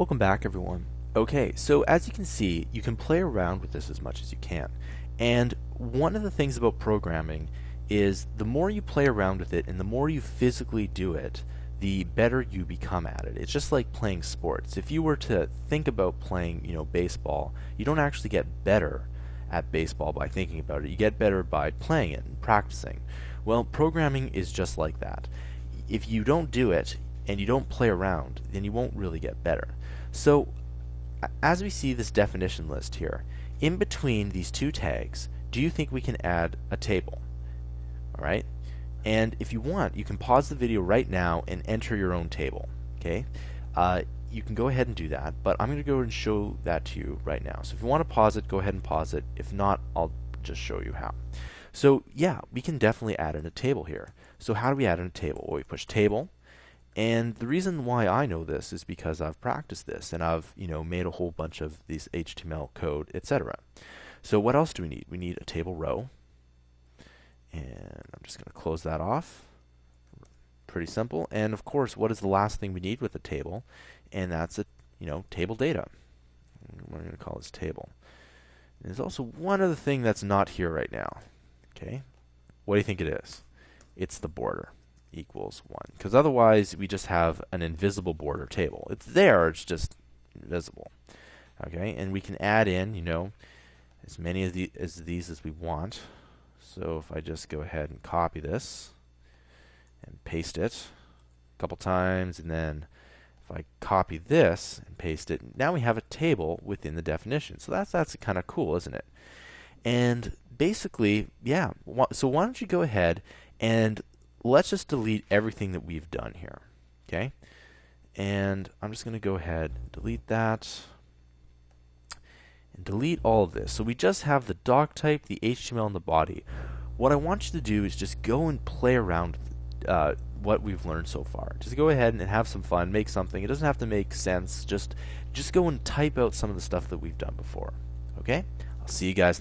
Welcome back, everyone. Okay, so as you can see, you can play around with this as much as you can. And one of the things about programming is the more you play around with it and the more you physically do it, the better you become at it. It's just like playing sports. If you were to think about playing, baseball, you don't actually get better at baseball by thinking about it. You get better by playing it and practicing. Well, programming is just like that. If you don't do it and you don't play around, then you won't really get better. So, as we see this definition list here, in between these two tags, do you think we can add a table? Alright? And if you want, you can pause the video right now and enter your own table. Okay? You can go ahead and do that, but I'm going to go and show that to you right now. So if you want to pause it, go ahead and pause it. If not, I'll just show you how. So yeah, we can definitely add in a table here. So how do we add in a table? Well, we push table. And the reason why I know this is because I've practiced this and I've made a whole bunch of these HTML code, etc. So what else do we need? We need a table row, and I'm just going to close that off. Pretty simple. And of course, what is the last thing we need with a table? And that's a table data. We're going to call this table. And there's also one other thing that's not here right now. Okay, what do you think it is? It's the border. Equals 1, because otherwise we just have an invisible border table. It's there, it's just invisible. Okay, and we can add in as many of these as we want. So if I just go ahead and copy this and paste it a couple times, and then if I copy this and paste it, now we have a table within the definition. So that's kind of cool, isn't it? And basically, yeah, so why don't you go ahead and let's just delete everything that we've done here, okay? And I'm just going to go ahead and delete that and delete all of this. So we just have the doc type, the HTML, and the body. What I want you to do is just go and play around with what we've learned so far. Just go ahead and have some fun, make something. It doesn't have to make sense. Just go and type out some of the stuff that we've done before, okay? I'll see you guys next time.